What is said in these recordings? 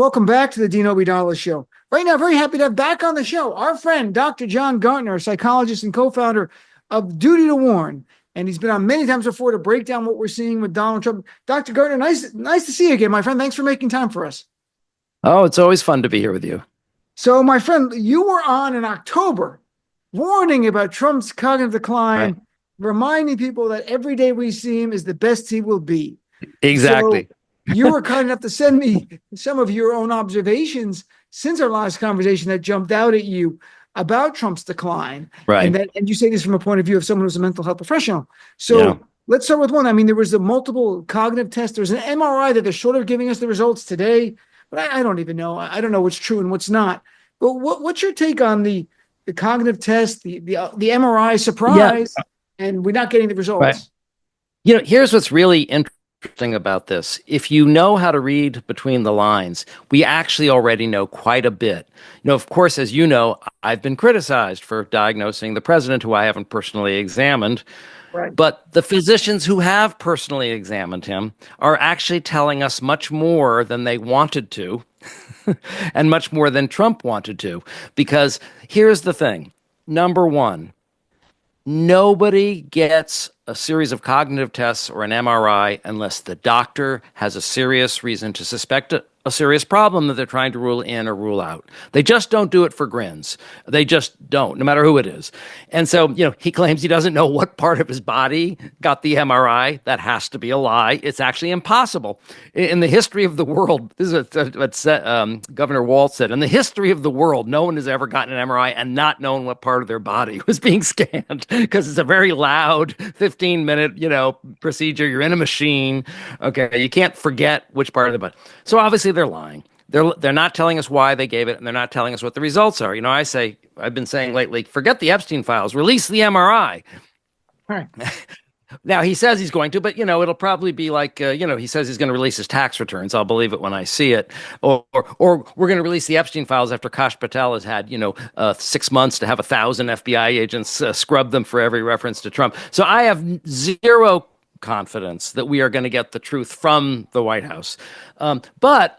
Welcome back to the Dean Obeidallah Show. Right now, very happy to have back on the show our friend, Dr. John Gartner, psychologist and co-founder of Duty to Warn. And he's been on many times before to break down what we're seeing with Donald Trump. Dr. Gartner, nice to see you again, my friend. Thanks for making time for us. Oh, it's always fun to be here with you. So, my friend, you were on in October warning about Trump's cognitive decline, right, reminding people that every day we see him is the best he will be. Exactly. So, you were kind enough to send me some of your own observations since our last conversation that jumped out at you about Trump's decline. Right. And you say this from a point of view of someone who's a mental health professional. So let's start with one. I mean, there was the multiple cognitive tests. There's an MRI that they're sort of giving us the results today, but I don't even know. I don't know what's true and what's not. But what's your take on the cognitive test, the MRI surprise, and we're not getting the results? Right. You know, here's what's really interesting about this. If you know how to read between the lines, we actually already know quite a bit. You know, of course, as you know, I've been criticized for diagnosing the president, who I haven't personally examined. Right. But the physicians who have personally examined him are actually telling us much more than they wanted to and much more than Trump wanted to. Because here's the thing. Number one, nobody gets a series of cognitive tests or an MRI unless the doctor has a serious reason to suspect a serious problem that they're trying to rule in or rule out. They just don't do it for grins. They just don't, no matter who it is. And so, you know, he claims he doesn't know what part of his body got the MRI. That has to be a lie. It's actually impossible. In the history of the world, this is what Governor Walz said, in the history of the world, no one has ever gotten an MRI and not known what part of their body was being scanned, because it's a very loud 15-minute, procedure. You're in a machine. Okay, you can't forget which part of the body. So obviously they're lying. They're not telling us why they gave it, and they're not telling us what the results are. You know, I've been saying lately, forget the Epstein files, release the MRI. Right. Now, he says he's going to, but, it'll probably be like, he says he's going to release his tax returns. I'll believe it when I see it. Or we're going to release the Epstein files after Kash Patel has had, 6 months to have 1,000 FBI agents scrub them for every reference to Trump. So I have zero confidence that we are going to get the truth from the White House. But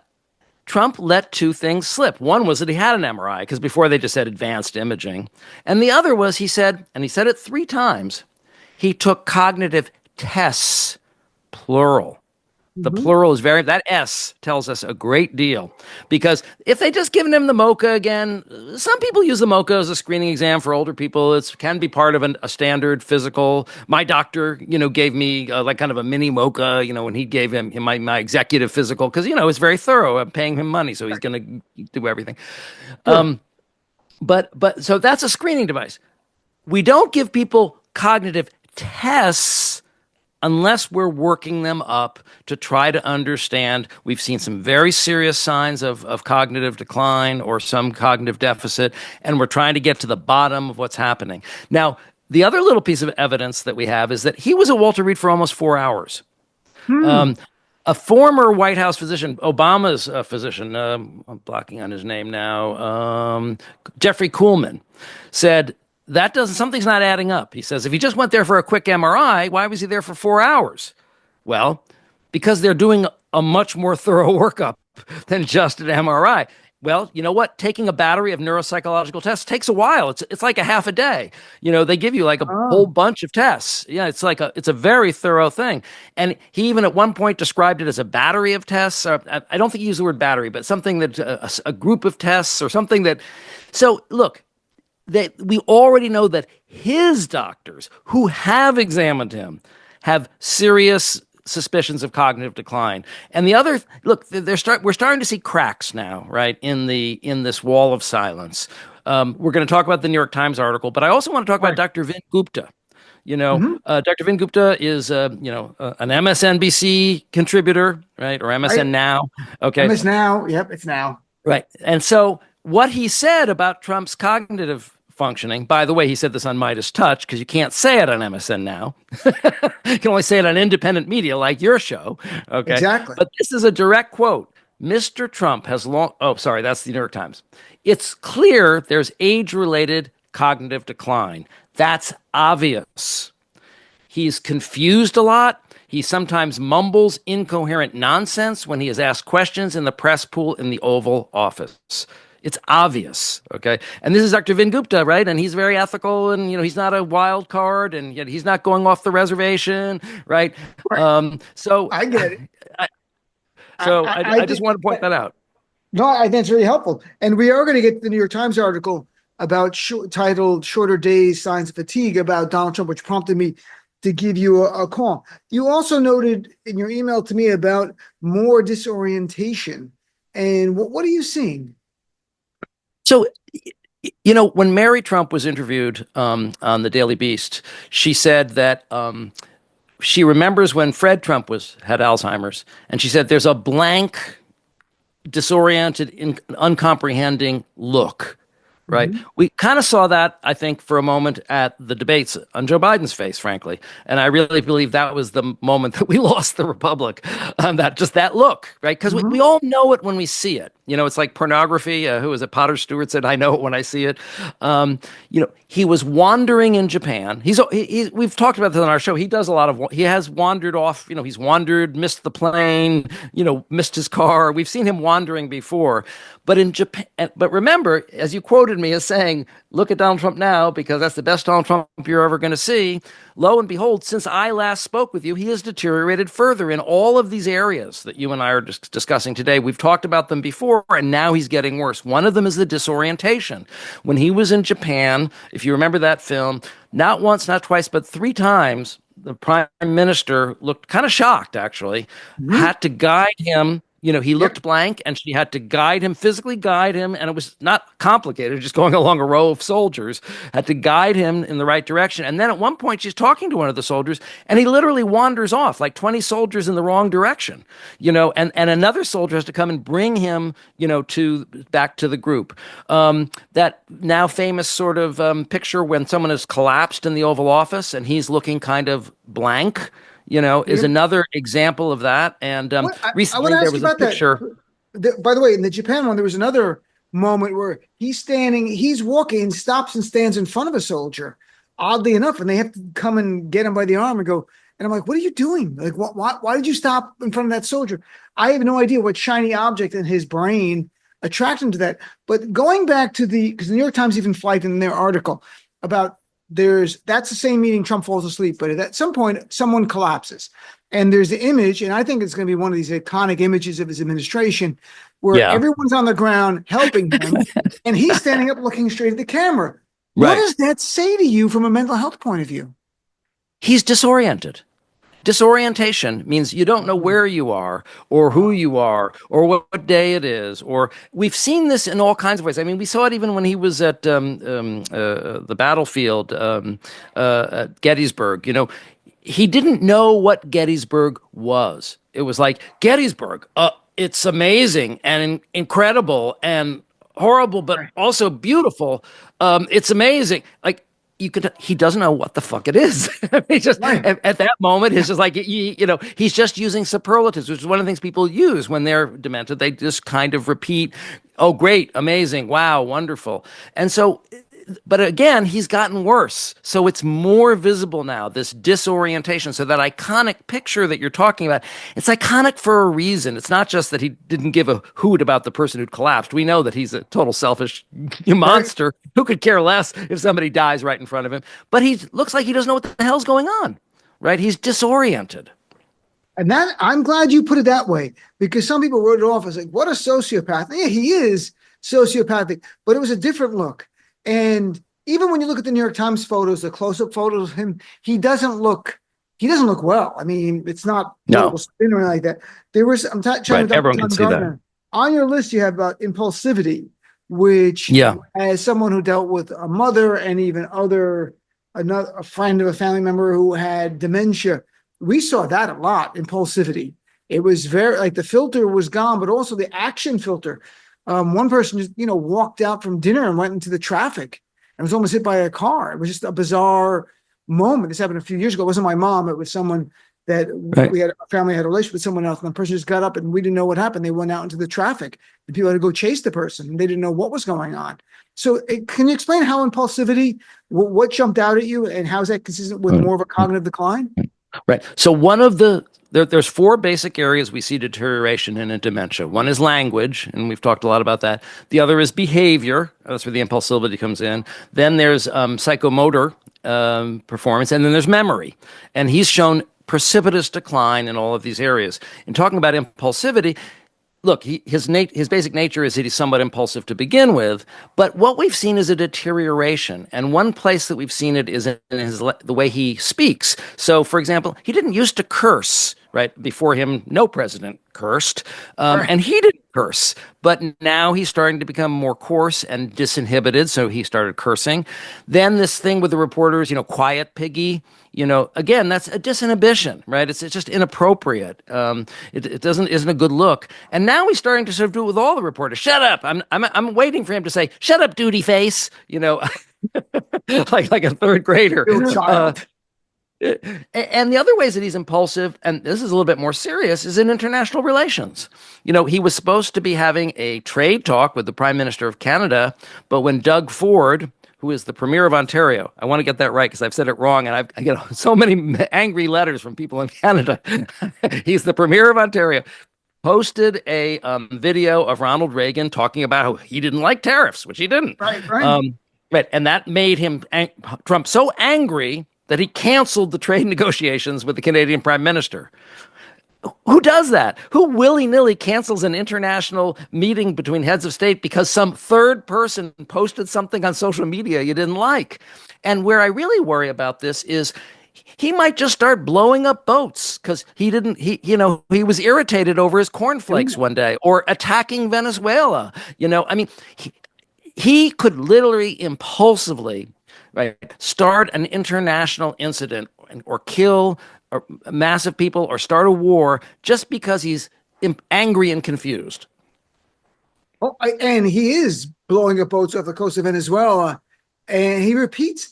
Trump let two things slip. One was that he had an MRI, because before they just said advanced imaging. And the other was, he said it 3 times, he took cognitive tests, plural. The plural is that S tells us a great deal, because if they just given him the MOCA again, some people use the MOCA as a screening exam for older people. It can be part of a standard physical. My doctor, gave me like kind of a mini MOCA, when he gave him my executive physical, because, it's very thorough. I'm paying him money, so he's going to do everything. Sure. But so that's a screening device. We don't give people cognitive tests unless we're working them up to try to understand. We've seen some very serious signs of cognitive decline or some cognitive deficit, and we're trying to get to the bottom of what's happening. Now, the other little piece of evidence that we have is that he was at Walter Reed for almost 4 hours. A former White House physician, Obama's physician, I'm blocking on his name now, Jeffrey Kuhlman, said, something's not adding up. He says, if he just went there for a quick MRI, why was he there for 4 hours? Well, because they're doing a much more thorough workup than just an MRI. Well, you know what? Taking a battery of neuropsychological tests takes a while. It's like a half a day. They give you like a whole bunch of tests. Yeah, it's a very thorough thing. And he even at one point described it as a battery of tests. I don't think he used the word battery, but something that a group of tests or something that. So look, that we already know that his doctors who have examined him have serious suspicions of cognitive decline. And the other, look, we're starting to see cracks now, right, in this wall of silence. We're going to talk about the New York Times article, but I also want to talk about Dr. Vin Gupta. Dr. Vin Gupta is, an MSNBC contributor, right, or MSN Now. Okay, MS Now. Yep, it's Now. Right, and so what he said about Trump's cognitive functioning, by the way, he said this on Midas Touch, because you can't say it on MSN Now. You can only say it on independent media like your show. Okay, exactly. But this is a direct quote. Mr. Trump has that's the New York Times. It's clear there's age-related cognitive decline. That's obvious. He's confused a lot. He sometimes mumbles incoherent nonsense when he is asked questions in the press pool in the Oval Office. It's obvious, okay? And this is Dr. Vin Gupta, right? And he's very ethical, and he's not a wild card, and yet he's not going off the reservation, right? Right. So I get it. I just want to point that out. No, I think it's really helpful. And we are going to get to the New York Times article about titled Shorter Days, Signs of Fatigue about Donald Trump, which prompted me to give you a call. You also noted in your email to me about more disorientation. And what are you seeing? So, when Mary Trump was interviewed on the Daily Beast, she said that she remembers when Fred Trump had Alzheimer's, and she said there's a blank, disoriented, uncomprehending look. Right. Mm-hmm. We kind of saw that, I think, for a moment at the debates on Joe Biden's face, frankly. And I really believe that was the moment that we lost the Republic, that look, right? Because we all know it when we see it. It's like pornography. Who was it? Potter Stewart said, "I know it when I see it." He was wandering in Japan. We've talked about this on our show. He does he has wandered off. He's wandered, missed the plane, missed his car. We've seen him wandering before. But in Japan, but remember, as you quoted me as saying, look at Donald Trump now, because that's the best Donald Trump you're ever going to see. Lo and behold, since I last spoke with you, he has deteriorated further in all of these areas that you and I are discussing today. We've talked about them before, and now he's getting worse. One of them is the disorientation. When he was in Japan, if you remember that film, not once, not twice, but 3 times, the prime minister looked kind of shocked, actually, had to guide him. He looked blank, and she had to physically guide him, and it was not complicated, just going along a row of soldiers, had to guide him in the right direction. And then at one point, she's talking to one of the soldiers, and he literally wanders off, like 20 soldiers in the wrong direction, and another soldier has to come and bring him, back to the group. That now famous sort of picture when someone has collapsed in the Oval Office, and he's looking kind of blank, is another example of that. And recently there was a picture. By the way, in the Japan one, there was another moment where he's walking, stops and stands in front of a soldier, oddly enough, and they have to come and get him by the arm and go. And I'm like, what are you doing? Like, why did you stop in front of that soldier? I have no idea what shiny object in his brain attracted him to that. But going back to because the New York Times even flagged in their article about that's the same meeting Trump falls asleep, but at some point someone collapses, and there's the image, and I think it's going to be one of these iconic images of his administration where everyone's on the ground helping him and he's standing up looking straight at the camera. What does that say to you from a mental health point of view? He's disoriented. Disorientation means you don't know where you are or who you are or what day it is. Or we've seen this in all kinds of ways. I mean, we saw it even when he was at the battlefield at Gettysburg. He didn't know what Gettysburg was. It was like, Gettysburg, it's amazing and incredible and horrible, but also beautiful. It's amazing. Like, he doesn't know what the fuck it is. He just at that moment, it's just like he's just using superlatives, which is one of the things people use when they're demented. They just kind of repeat, "Oh, great, amazing, wow, wonderful," and so. But again, he's gotten worse. So it's more visible now, this disorientation. So that iconic picture that you're talking about, it's iconic for a reason. It's not just that he didn't give a hoot about the person who'd collapsed. We know that he's a total selfish monster who could care less if somebody dies right in front of him. But he looks like he doesn't know what the hell's going on, right? He's disoriented. And that, I'm glad you put it that way, because some people wrote it off as like, what a sociopath. Yeah, he is sociopathic, but it was a different look. And even when you look at the New York Times photos, the close-up photos of him, he doesn't look well. I mean, it's not spin or anything like that. There was, everyone can see that. On your list, you have about impulsivity, which as someone who dealt with a mother and even a friend of a family member who had dementia, we saw that a lot, impulsivity. It was very, like, the filter was gone, but also the action filter. One person just, walked out from dinner and went into the traffic and was almost hit by a car. It was just a bizarre moment. This happened a few years ago. It wasn't my mom. It was someone that our family had a relationship with someone else. And the person just got up and we didn't know what happened. They went out into the traffic and people had to go chase the person. And they didn't know what was going on. So can you explain how impulsivity, what jumped out at you and how is that consistent with more of a cognitive decline? Right. So there's four basic areas we see deterioration in dementia. One is language, and we've talked a lot about that. The other is behavior. That's where the impulsivity comes in. Then there's psychomotor performance, and then there's memory. And he's shown precipitous decline in all of these areas. In talking about impulsivity, look, his basic nature is that he's somewhat impulsive to begin with, but what we've seen is a deterioration. And one place that we've seen it is in the way he speaks. So, for example, he didn't used to curse, right? Before him, no president cursed, and he didn't curse. But now he's starting to become more coarse and disinhibited, so he started cursing. Then this thing with the reporters, quiet piggy. Again, that's a disinhibition, right? It's just inappropriate. It isn't a good look. And now he's starting to sort of do it with all the reporters. Shut up! I'm waiting for him to say, "Shut up, duty face." Like a third grader. Child. And the other ways that he's impulsive, and this is a little bit more serious, is in international relations. He was supposed to be having a trade talk with the Prime Minister of Canada, but when Doug Ford, who is the Premier of Ontario, I want to get that right because I've said it wrong, and I get so many angry letters from people in Canada. He's the Premier of Ontario. Posted a video of Ronald Reagan talking about how he didn't like tariffs, which he didn't. Right. Right, and that made Trump so angry that he canceled the trade negotiations with the Canadian Prime Minister. Who does that? Who willy-nilly cancels an international meeting between heads of state because some third person posted something on social media you didn't like? And where I really worry about this is he might just start blowing up boats because he was irritated over his cornflakes one day, or attacking Venezuela. He could literally impulsively, right, start an international incident or kill massive people or start a war just because he's angry and confused. Oh, and he is blowing up boats off the coast of Venezuela, and he repeats.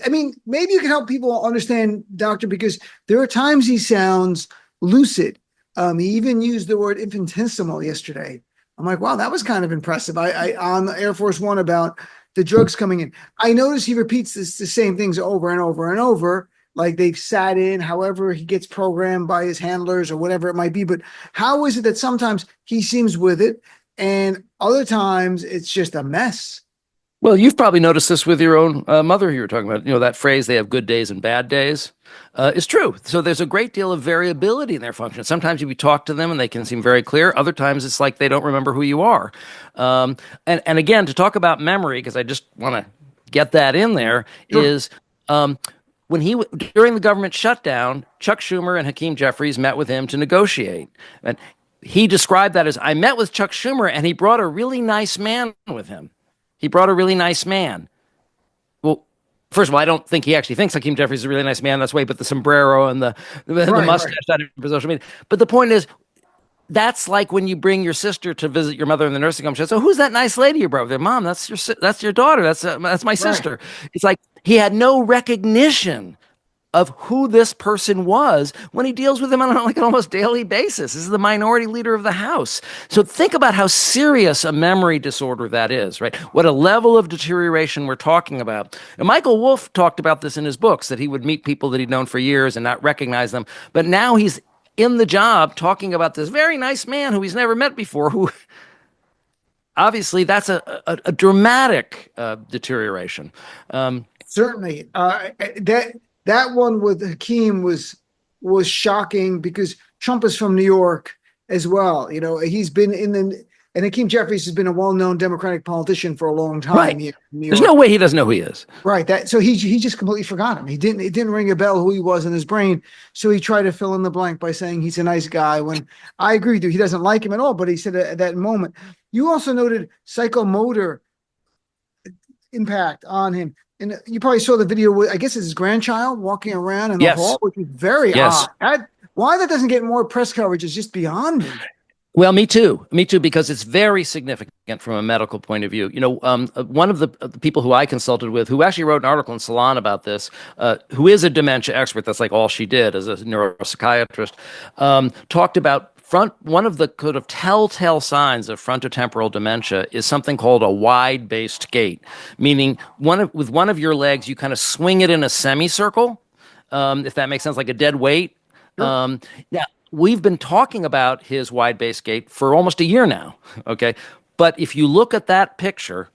I mean, maybe you can help people understand, Doctor, because there are times he sounds lucid. He even used the word infinitesimal yesterday. I'm like, wow, that was kind of impressive. I on the Air Force One about the drugs coming in. I notice he repeats the same things over and over and over, like they've sat in, however he gets programmed by his handlers or whatever it might be. But how is it that sometimes he seems with it and other times it's just a mess? Well, you've probably noticed this with your own mother you were talking about. That phrase, they have good days and bad days, is true. So there's a great deal of variability in their function. Sometimes you talk to them and they can seem very clear. Other times it's like they don't remember who you are. And again, to talk about memory, because I just want to get that in there, sure. Is during the government shutdown, Chuck Schumer and Hakeem Jeffries met with him to negotiate. And he described that as, I met with Chuck Schumer and he brought a really nice man with him. He brought a really nice man. Well, first of all, I don't think he actually thinks Hakeem Jeffries is a really nice man. That's why he put the sombrero and the mustache out for social media. But the point is, that's like when you bring your sister to visit your mother in the nursing home. She says, "So who's that nice lady you brought with her?" "Mom, that's your daughter. That's my sister." Right. It's like he had no recognition of who this person was when he deals with them on an almost daily basis. This is the minority leader of the House. So think about how serious a memory disorder that is, right? What a level of deterioration we're talking about. And Michael Wolff talked about this in his books, that he would meet people that he'd known for years and not recognize them. But now he's in the job talking about this very nice man who he's never met before, who obviously that's a dramatic deterioration. Certainly. That one with Hakeem was shocking because Trump is from New York as well. He's been and Hakeem Jeffries has been a well-known Democratic politician for a long time. Right. There's no way he doesn't know who he is. Right. So he just completely forgot him. It didn't ring a bell who he was in his brain. So he tried to fill in the blank by saying he's a nice guy, when I agree with you. He doesn't like him at all, but he said at that moment. You also noted psychomotor impact on him. And you probably saw the video with, I guess it's his grandchild walking around in the hall, which is very odd. Why that doesn't get more press coverage is just beyond me. Well, me too, because it's very significant from a medical point of view. One of the people who I consulted with, who actually wrote an article in Salon about this, who is a dementia expert, that's like all she did as a neuropsychiatrist, talked about one of the kind of telltale signs of frontotemporal dementia is something called a wide-based gait, meaning with one of your legs, you kind of swing it in a semicircle, if that makes sense, like a dead weight. Sure. Now, we've been talking about his wide base gait for almost a year now. Okay. But if you look at that picture,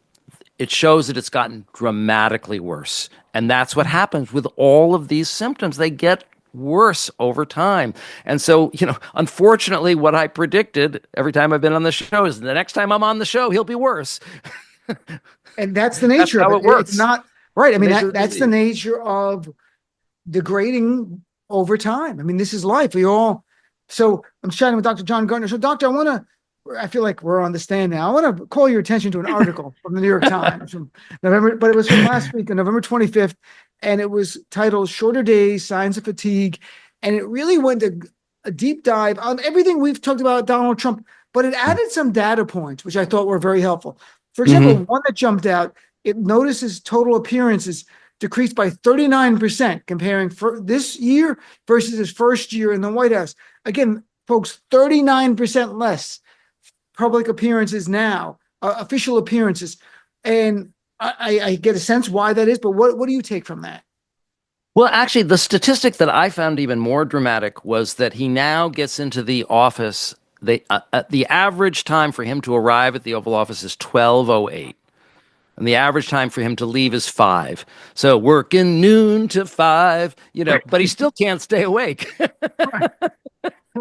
it shows that it's gotten dramatically worse. And that's what happens with all of these symptoms. They get worse over time. And so, unfortunately, what I predicted every time I've been on the show is the next time I'm on the show, he'll be worse. And that's the nature That's of how it. it works. It's not right. I mean, that's the disease. nature of degrading over time. I mean, this is life. So I'm chatting with Dr. John Gartner. So, doctor, I feel like we're on the stand now. I want to call your attention to an article from the New York Times from November, but it was from last week on November 25th. And it was titled Shorter Days, Signs of Fatigue. And it really went to a deep dive on everything we've talked about Donald Trump, but it added some data points, which I thought were very helpful. For example, one that jumped out, it notices total appearances decreased by 39%, comparing for this year versus his first year in the White House. Again, folks, 39% less public appearances now, official appearances. And I get a sense why that is, but what do you take from that? Well, actually, the statistic that I found even more dramatic was that he now gets into the office. The average time for him to arrive at the Oval Office is 12:08. And the average time for him to leave is 5. So working noon to 5, but he still can't stay awake. Right.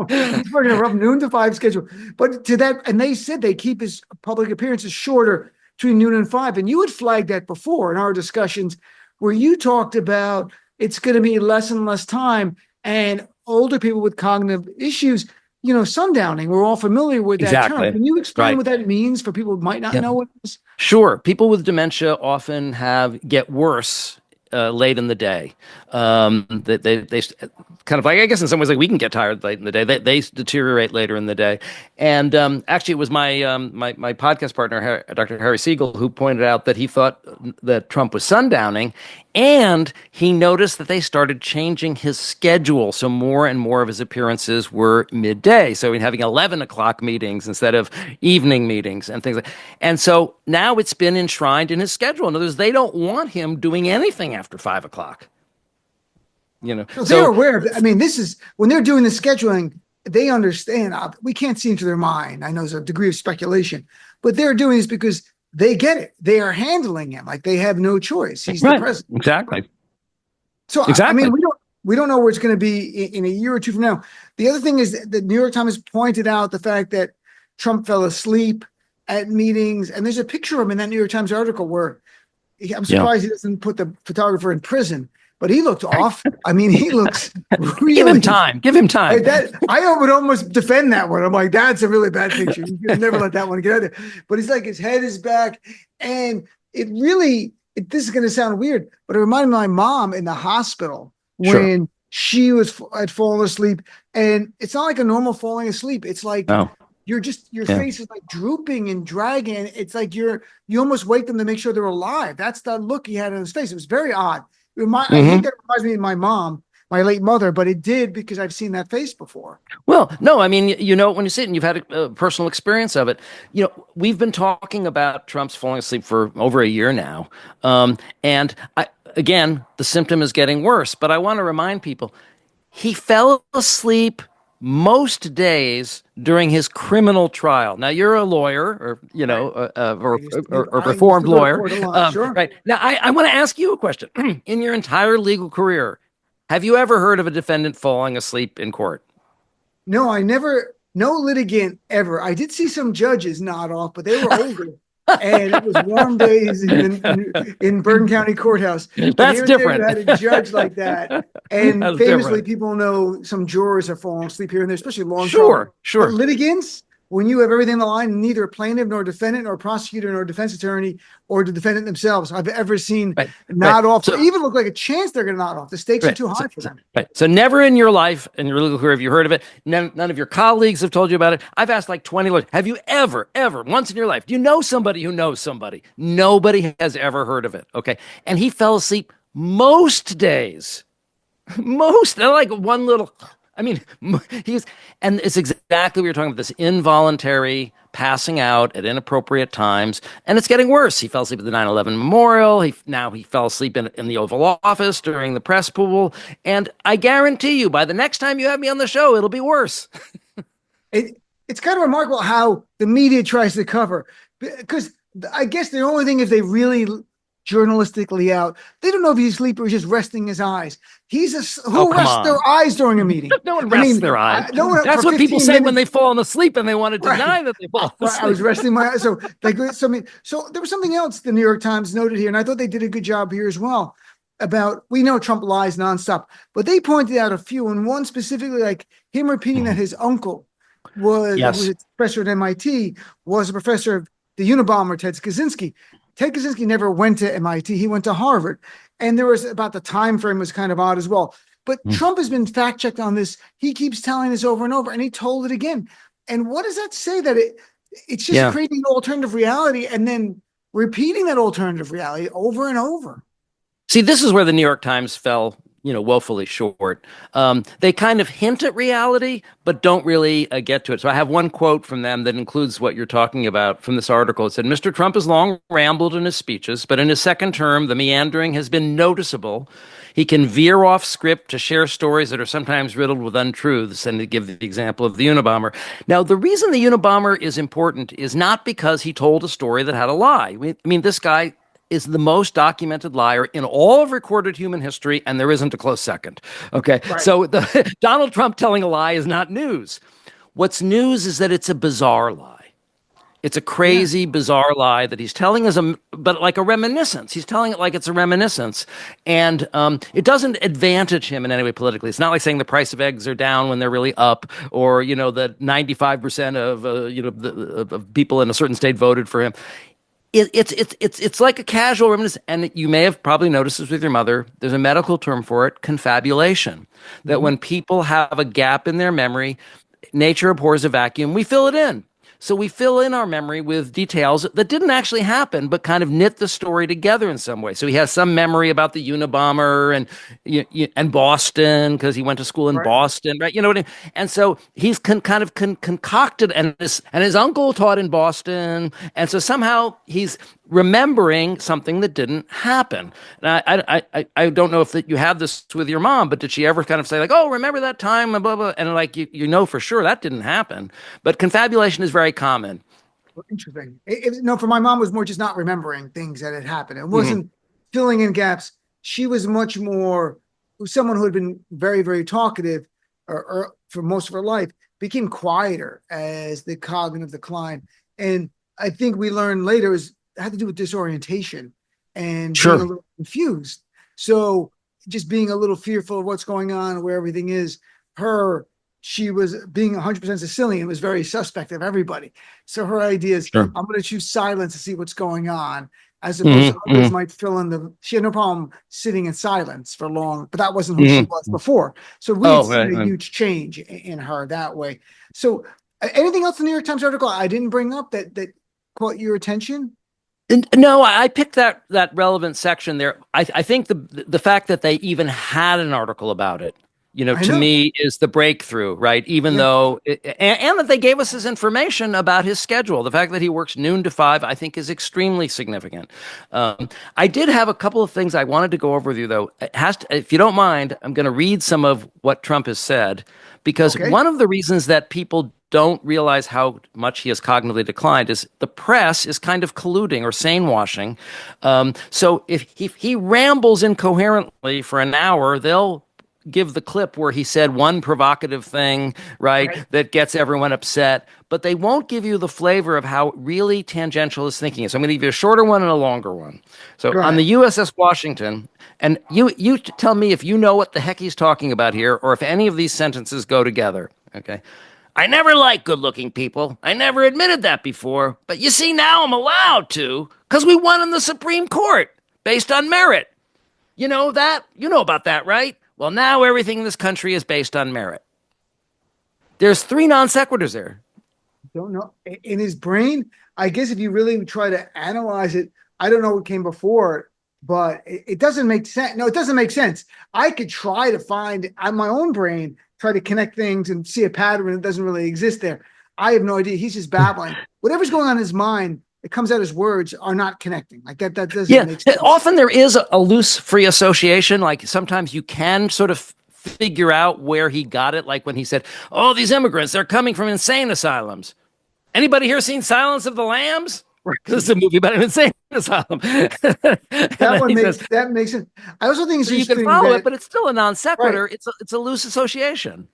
He's working a rough noon to 5 schedule. But to that, and they said they keep his public appearances shorter between noon and 5. And you had flagged that before in our discussions where you talked about it's going to be less and less time. And older people with cognitive issues, sundowning, we're all familiar with that term. Can you explain what that means for people who might not know what it is? Sure. People with dementia often get worse late in the day. They kind of like, I guess in some ways, like we can get tired late in the day. They deteriorate later in the day. And actually, it was my podcast partner, Dr. Harry Siegel, who pointed out that he thought that Trump was sundowning, and he noticed that they started changing his schedule. So more and more of his appearances were midday. So he's having 11 o'clock meetings instead of evening meetings and things like that. And so now it's been enshrined in his schedule. In other words, they don't want him doing anything after 5 o'clock. So they're aware of it. I mean, this is when they're doing the scheduling, they understand. We can't see into their mind. I know there's a degree of speculation, but they're doing this because they get it. They are handling him like they have no choice. He's the president. Exactly. So exactly. I mean, we don't know where it's going to be in a year or two from now. The other thing is that the New York Times pointed out the fact that Trump fell asleep at meetings, and there's a picture of him in that New York Times article where I'm surprised he doesn't put the photographer in prison. But he looked off. I mean, he looks really. Give him time. I would almost defend that one. I'm like, that's a really bad picture. You could never let that one get out there. But he's like, his head is back. And this is going to sound weird, but it reminded me of my mom in the hospital when she had fallen asleep. And it's not like a normal falling asleep. It's like your face is like drooping and dragging. It's like you almost wake them to make sure they're alive. That's the look he had on his face. It was very odd. I think that reminds me of my mom, my late mother, but it did because I've seen that face before. Well, no, I mean, when you sit and you've had a personal experience of it, we've been talking about Trump's falling asleep for over a year now. And again, the symptom is getting worse, but I want to remind people, he fell asleep most days during his criminal trial. Now you're a lawyer, or or reformed lawyer, right? Now I want to ask you a question. In your entire legal career, have you ever heard of a defendant falling asleep in court? No, I never. No litigant ever. I did see some judges nod off, but they were older. And it was warm days in Bergen County Courthouse. That's different. You had a judge like that. And That's famously, different. People know some jurors have fallen asleep here and there, especially long Sure. But litigants, when you have everything on the line, neither plaintiff nor defendant nor prosecutor nor defense attorney or the defendant themselves I've ever seen nod off. So even look like a chance they're going to nod off. The stakes are too high for them. Right. So never in your life, in your legal career, have you heard of it. None of your colleagues have told you about it. I've asked like 20 lawyers. Have you ever, once in your life, do you know somebody who knows somebody? Nobody has ever heard of it. Okay. And he fell asleep most days. Like one little... I mean, and it's exactly what you're talking about, this involuntary passing out at inappropriate times. And it's getting worse. He fell asleep at the 9/11 memorial. Now he fell asleep in the Oval Office during the press pool. And I guarantee you, by the next time you have me on the show, it'll be worse. It's kind of remarkable how the media tries to cover, because I guess the only thing, if they really journalistically out, they don't know if he's asleep or he's just resting his eyes. Who rests their eyes during a meeting? No one rests their eyes. That's what people say when they fall asleep and they want to deny that they fall asleep. I was resting my eyes. So there was something else the New York Times noted here, and I thought they did a good job here as well. About, we know Trump lies nonstop, but they pointed out a few, and one specifically, like him repeating that his uncle was a professor at MIT, was a professor of the Unabomber, Ted Kaczynski. Ted Kaczynski never went to MIT. He went to Harvard. And there was about the time frame was kind of odd as well. But Trump has been fact checked on this. He keeps telling this over and over, and he told it again. And what does that say? That it's just creating an alternative reality and then repeating that alternative reality over and over. See, this is where the New York Times fell, woefully short. They kind of hint at reality, but don't really get to it. So I have one quote from them that includes what you're talking about from this article. It said, Mr. Trump has long rambled in his speeches, but in his second term, the meandering has been noticeable. He can veer off script to share stories that are sometimes riddled with untruths, and to give the example of the Unabomber. Now, the reason the Unabomber is important is not because he told a story that had a lie. I mean, this guy is the most documented liar in all of recorded human history, and there isn't a close second. Okay, right. So Donald Trump telling a lie is not news. What's news is that it's a bizarre lie. It's a crazy, bizarre lie that he's telling but like a reminiscence. He's telling it like it's a reminiscence, and it doesn't advantage him in any way politically. It's not like saying the price of eggs are down when they're really up, or that 95% of people in a certain state voted for him. It's like a casual reminiscence, and you may have probably noticed this with your mother. There's a medical term for it, confabulation. That when people have a gap in their memory, nature abhors a vacuum. We fill it in. So we fill in our memory with details that didn't actually happen, but kind of knit the story together in some way. So he has some memory about the Unabomber and Boston, because he went to school in Boston, right? You know what I mean? And so he's concocted, and his uncle taught in Boston, and so somehow he's remembering something that didn't happen. And I don't know if you have this with your mom, but did she ever kind of say like, "Oh, remember that time?" and blah blah, and like you know for sure that didn't happen. But confabulation is very common. Well, interesting. No, for my mom, was more just not remembering things that had happened. It wasn't filling in gaps. She was much more someone who had been very, very talkative, or for most of her life, became quieter as the cognitive decline. And I think we learned later it had to do with disorientation and being a little confused. So just being a little fearful of what's going on, where everything is. She was being 100% Sicilian, was very suspect of everybody. So her idea is, I'm going to choose silence to see what's going on, as opposed to others might fill in she had no problem sitting in silence for long, but that wasn't who she was before. So we had seen a huge change in her that way. So anything else in the New York Times article I didn't bring up that caught your attention? No, I picked that relevant section there. I think the fact that they even had an article about it, to me is the breakthrough, right? Even though, and that they gave us his information about his schedule. The fact that he works noon to 5, I think, is extremely significant. I did have a couple of things I wanted to go over with you, though. If you don't mind, I'm going to read some of what Trump has said, because one of the reasons that people don't realize how much he has cognitively declined is the press is kind of colluding or sanewashing. So if he rambles incoherently for an hour, they'll give the clip where he said one provocative thing, right, that gets everyone upset, but they won't give you the flavor of how really tangential his thinking is. So I'm going to give you a shorter one and a longer one. So on the USS Washington, and you tell me if you know what the heck he's talking about here, or if any of these sentences go together, okay? I never liked good-looking people. I never admitted that before, but you see, now I'm allowed to, because we won in the Supreme Court based on merit. You know that? You know about that, right? Well, now everything in this country is based on merit. There's 3 non sequiturs there. Don't know. In his brain, I guess if you really try to analyze it, I don't know what came before it, but it doesn't make sense. No, it doesn't make sense. I could try to find on my own brain try to connect things and see a pattern that doesn't really exist there. I have no idea. He's just babbling. Whatever's going on in his mind, it comes out as words are not connecting. Like that doesn't make sense. Often there is a loose free association. Like sometimes you can sort of figure out where he got it. Like when he said, "Oh, these immigrants, they're coming from insane asylums." Anybody here seen Silence of the Lambs? This is a movie about an insane asylum. That makes sense. I also think it's so you can follow it, but it's still a non sequitur. Right. It's a loose association.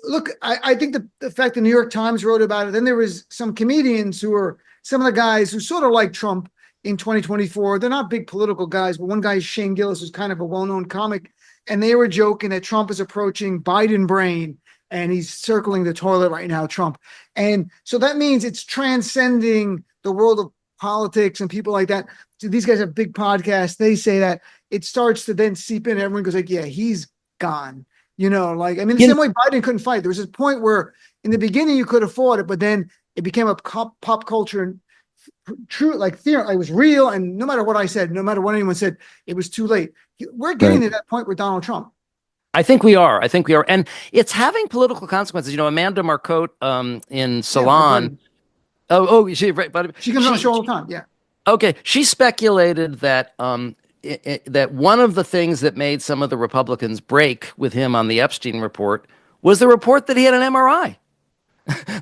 Look, I think the fact the New York Times wrote about it, then there was some comedians who were some of the guys who sort of like Trump in 2024. They're not big political guys, but one guy is Shane Gillis, who's kind of a well-known comic, and they were joking that Trump is approaching Biden brain, and he's circling the toilet right now, Trump. And so that means it's transcending the world of politics and people like that. So these guys have big podcasts. They say that it starts to then seep in. Everyone goes like, yeah, he's gone. The same way Biden couldn't fight. There was this point where in the beginning you could have fought it, but then it became a pop culture and true, like theory. It was real. And no matter what I said, no matter what anyone said, it was too late. We're getting to that point with Donald Trump. I think we are. And it's having political consequences. Amanda Marcotte in Salon. She comes on the show all the time. Yeah. Okay. She speculated that that one of the things that made some of the Republicans break with him on the Epstein report was the report that he had an MRI.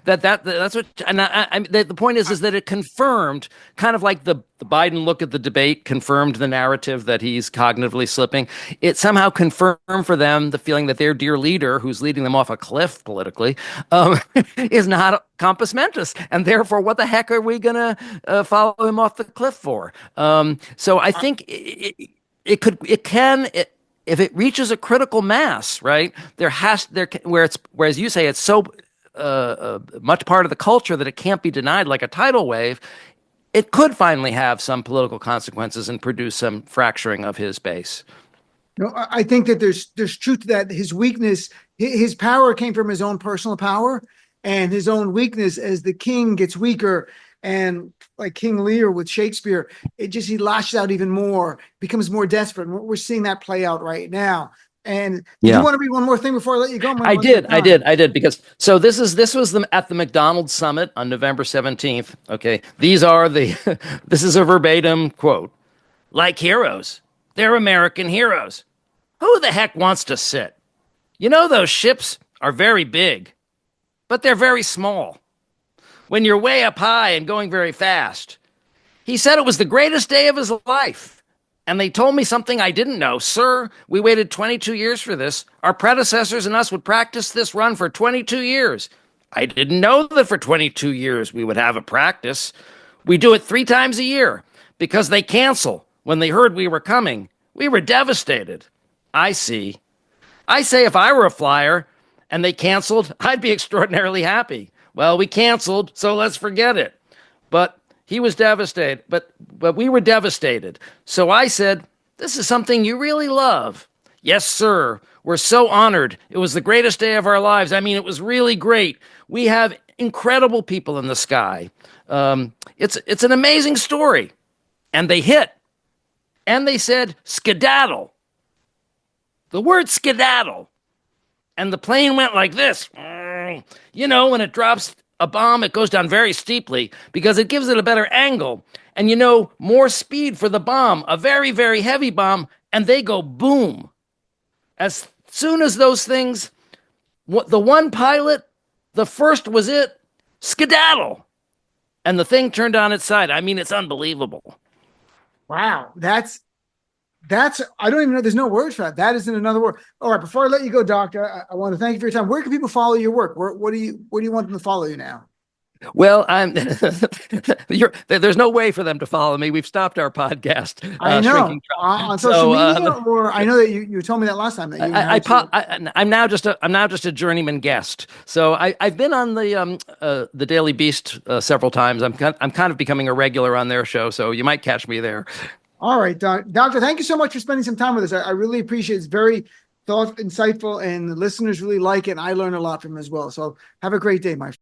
That's what, and the point is that it confirmed, kind of like the Biden look at the debate confirmed the narrative that he's cognitively slipping. It somehow confirmed for them the feeling that their dear leader, who's leading them off a cliff politically, is not compos mentis, and therefore, what the heck are we gonna follow him off the cliff for? So I think it can. If it reaches a critical mass, right? Whereas you say it's so much part of the culture that it can't be denied, like a tidal wave, it could finally have some political consequences and produce some fracturing of his base. No, I think that there's truth to that. His weakness, his power came from his own personal power, and his own weakness as the king gets weaker, and like King Lear with Shakespeare, he lashes out even more, becomes more desperate. And we're seeing that play out right now. And do you want to read one more thing before I let you go? I did. Because so this was at the McDonald's summit on November 17th. Okay. This is a verbatim quote. Like heroes. They're American heroes. Who the heck wants to sit? Those ships are very big, but they're very small. When you're way up high and going very fast. He said it was the greatest day of his life. And they told me something I didn't know. Sir, we waited 22 years for this. Our predecessors and us would practice this run for 22 years. I didn't know that for 22 years we would have a practice. We do it 3 times a year because they cancel. When they heard we were coming, we were devastated. I see. I say if I were a flyer and they canceled, I'd be extraordinarily happy. Well, we canceled, so let's forget it. But he was devastated, but we were devastated. So I said, this is something you really love. Yes, sir. We're so honored. It was the greatest day of our lives. I mean, it was really great. We have incredible people in the sky. It's an amazing story. And they hit. And they said, skedaddle. The word skedaddle. And the plane went like this. When it drops a bomb, it goes down very steeply because it gives it a better angle. And more speed for the bomb, a very, very heavy bomb, and they go boom. As soon as those things, the one pilot, the first was it, skedaddle. And the thing turned on its side. I mean, it's unbelievable. Wow. That's, I don't even know. There's no words for that. That isn't another word. All right. Before I let you go, Doctor, I want to thank you for your time. Where can people follow your work? What do you want them to follow you now? Well, there's no way for them to follow me. We've stopped our podcast. I know on social media, or I know that you told me that last time. That I'm now just a journeyman guest. So I've been on the Daily Beast several times. I'm kind of becoming a regular on their show, so you might catch me there. All right, Doctor. Thank you so much for spending some time with us. I really appreciate it. It's very insightful, and the listeners really like it. And I learn a lot from it as well. So have a great day, my friend.